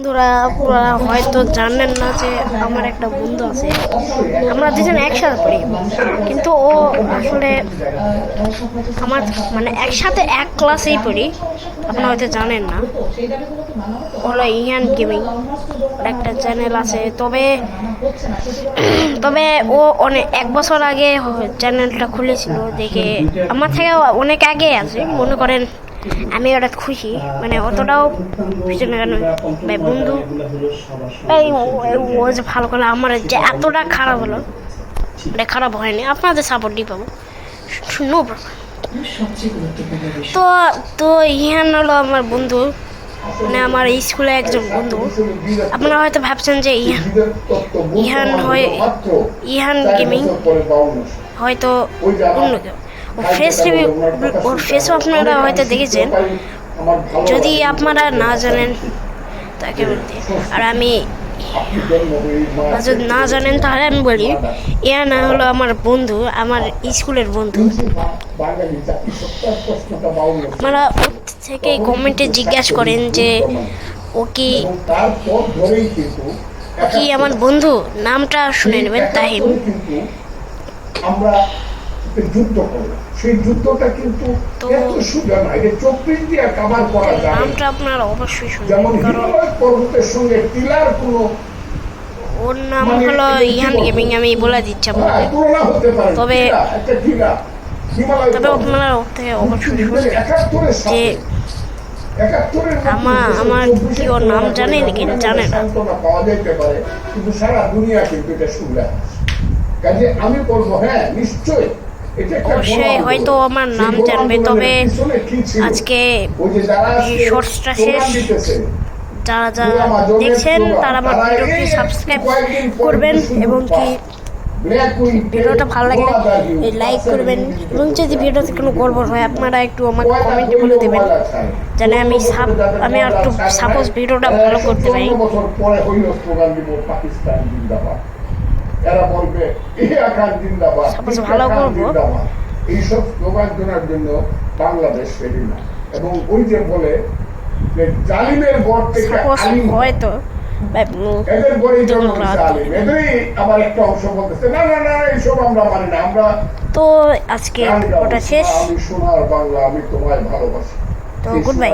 বন্ধুরা, আপনারা হয়তো জানেন না যে আমার একটা বন্ধু আছে। আমরা দুজন একসাথে পড়ি, কিন্তু ও আসলে আমার একসাথে এক ক্লাসেই পড়ি। আপনারা হয়তো জানেন না, হলো ইয়ান গেমিং, একটা চ্যানেল আছে। তবে তবে ও এক বছর আগে চ্যানেলটা খুলেছিল, দেখে আমার থেকে অনেক আগে আছে। মনে করেন আমি ওটা খুশি, অতটাও পিছনে কেন ভাই বন্ধু, ও যে ভালো করলো, আমার যে এতটা খারাপ হলো, খারাপ হয়নি, আপনাদের সাপোর্টই পাবো, নো প্রবলেম। তো তো ইহান হলো আমার বন্ধু, আমার স্কুলে একজন বন্ধু। আপনারা হয়তো ভাবছেন যে ইহান গেমিং হয়তো অন্য কেউ। ওর ফেসও আপনারা হয়তো দেখেছেন। যদি আপনারা না জানেন তাকে বলতে, আর আমি যদি না জানেন তাহলে আমি বলি, ইয়ানা হলো আমার বন্ধু, আমার স্কুলের বন্ধু। আপনারা ওর থেকে কমেন্টে জিজ্ঞাসা করেন যে ও কি আমার বন্ধু, নামটা শুনে নেবেন, তাহিম। যুদ্ধ করে সেই যুদ্ধটা কিন্তু এত সোজা না, এটা চোখপিন দিয়ে কভার করা যায়। নামটা আপনারা অবশ্যই শুনবেন, যেমন হিমালয় পর্বতের সঙ্গে টিলার কোনো, ওর নাম হলো ইহান গেমিং, আমি বলে দিচ্ছি আপনাদের। তবে আপনারা ওর থেকে অবশ্যই শুনবেন যে আমার কি ওর নাম জানেন কি জানে না। পাওয়া যাইতে পারে, কিন্তু সারা দুনিয়া কিন্তু এটা শুনলে কাজে আমি বলবো হ্যাঁ নিশ্চয়ই অবশ্যই হয়তো আমার নাম জানবে। তবে আজকে শর্টসটা শেষ, যারা যারা দেখছেন তারা আমার ভিডিওটি সাবস্ক্রাইব করবেন, এবং কি ভিডিওটা ভালো লাগলে লাইক করবেন, এবং যদি ভিডিওতে কোনো গড়বড় হয় আপনারা একটু আমাকে কমেন্টে বলে দেবেন, যেন আমি একটু সাপোজ ভিডিওটা ভালো করতে পারি। এরা বলবে ভালো করবো, এইসব স্লোগান দেওয়ার জন্য বাংলাদেশ রেডি না। এবং ওই যে বলে যে জালিমের গড় থেকে হয়তো এদের গড়ে জন্ম জালিম, এদেরই আবার একটা অংশ বলতেছে না না না এইসব আমরা মানি না। আমরা তো আজকে ওটা শেষ, আমি সোনার বাংলা, আমি তোমায় ভালোবাসি। তো গুড বাই।